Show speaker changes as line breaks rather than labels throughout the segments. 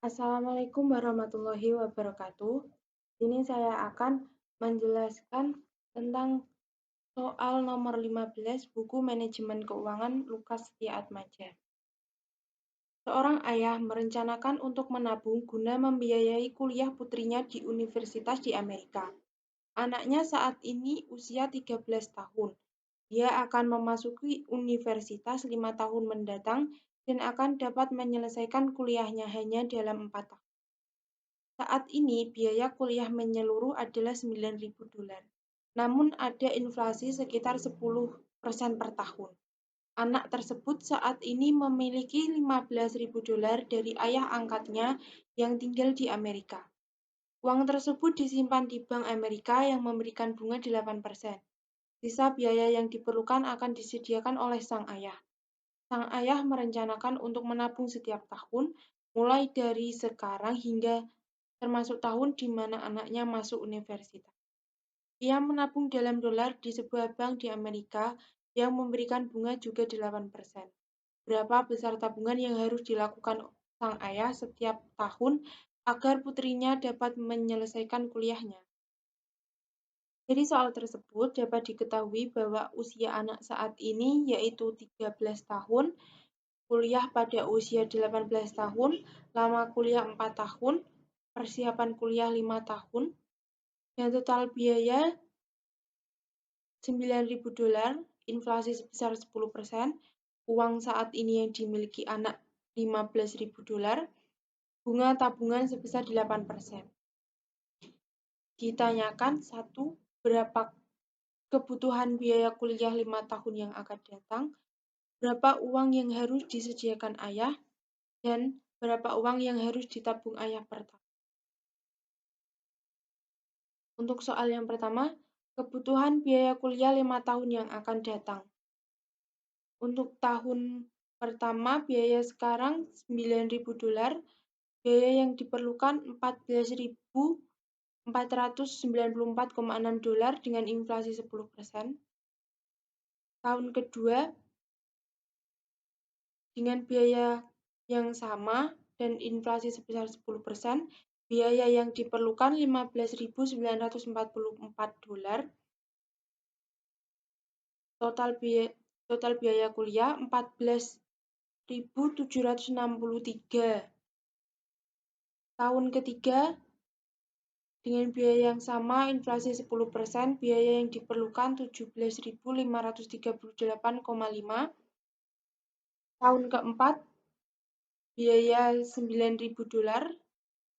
Assalamualaikum warahmatullahi wabarakatuh. Ini saya akan menjelaskan tentang soal nomor 15 buku manajemen keuangan Lukas Setiaatmaja. Seorang ayah merencanakan untuk menabung guna membiayai kuliah putrinya di universitas di Amerika. Anaknya saat ini usia 13 tahun. Dia akan memasuki universitas 5 tahun mendatang dan akan dapat menyelesaikan kuliahnya hanya dalam 4 tahun. Saat ini biaya kuliah menyeluruh adalah $9.000. Namun ada inflasi sekitar 10% per tahun. Anak tersebut saat ini memiliki $15.000 dari ayah angkatnya yang tinggal di Amerika. Uang tersebut disimpan di Bank Amerika yang memberikan bunga 8%. Sisa biaya yang diperlukan akan disediakan oleh sang ayah. Sang ayah merencanakan untuk menabung setiap tahun, mulai dari sekarang hingga termasuk tahun di mana anaknya masuk universitas. Ia menabung dalam dolar di sebuah bank di Amerika yang memberikan bunga juga 8%. Berapa besar tabungan yang harus dilakukan sang ayah setiap tahun agar putrinya dapat menyelesaikan kuliahnya? Dari soal tersebut dapat diketahui bahwa usia anak saat ini yaitu 13 tahun, kuliah pada usia 18 tahun, lama kuliah 4 tahun, persiapan kuliah 5 tahun, dan total biaya $9.000, inflasi sebesar 10%, uang saat ini yang dimiliki anak $15.000, bunga tabungan sebesar 8%. Ditanyakan, 1. Berapa kebutuhan biaya kuliah 5 tahun yang akan datang, berapa uang yang harus disediakan ayah, dan berapa uang yang harus ditabung ayah per tahun. Untuk soal yang pertama, kebutuhan biaya kuliah 5 tahun yang akan datang. Untuk tahun pertama, biaya sekarang $9.000, biaya yang diperlukan $14.494,6 dengan inflasi 10%. Tahun kedua, dengan biaya yang sama dan inflasi sebesar 10%, biaya yang diperlukan $15.944, total biaya kuliah $14.763. Tahun ketiga, dengan biaya yang sama, inflasi 10%, biaya yang diperlukan $17.538,5. Tahun keempat, biaya $9.000,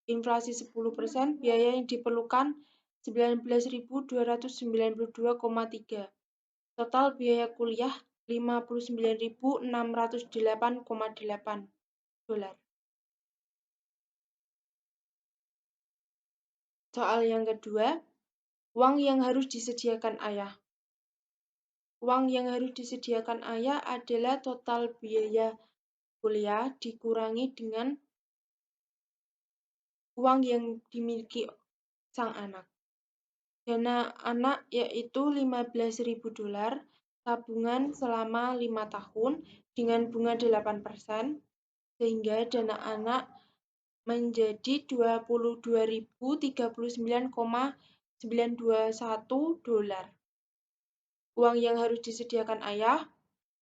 inflasi 10%, biaya yang diperlukan $19.292,3. Total biaya kuliah $59.608,8. Soal yang kedua, uang yang harus disediakan ayah. Uang yang harus disediakan ayah adalah total biaya kuliah dikurangi dengan uang yang dimiliki sang anak. Dana anak yaitu $15.000, tabungan selama 5 tahun dengan bunga 8%, sehingga dana anak menjadi $22.039,921. Uang yang harus disediakan ayah,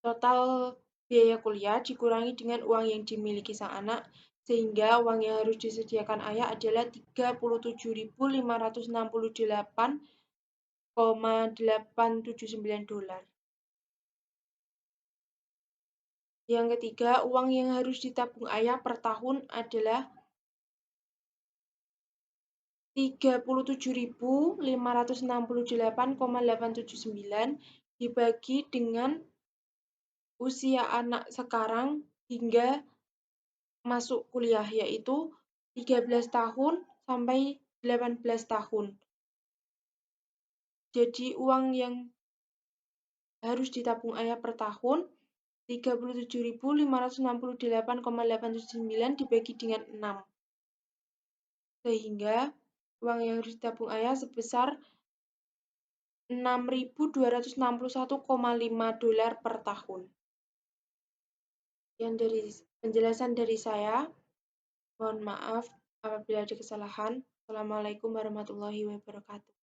total biaya kuliah dikurangi dengan uang yang dimiliki sang anak, sehingga uang yang harus disediakan ayah adalah $37.568,879. Yang ketiga, uang yang harus ditabung ayah per tahun adalah $37.568,879 dibagi dengan usia anak sekarang hingga masuk kuliah, yaitu 13 tahun sampai 18 tahun. Jadi uang yang harus ditabung ayah per tahun 37.568,879 dibagi dengan 6. Sehingga uang yang harus ditabung ayah sebesar $6.261,5 per tahun. Yang dari penjelasan dari saya, Mohon maaf apabila ada kesalahan. Assalamualaikum warahmatullahi wabarakatuh.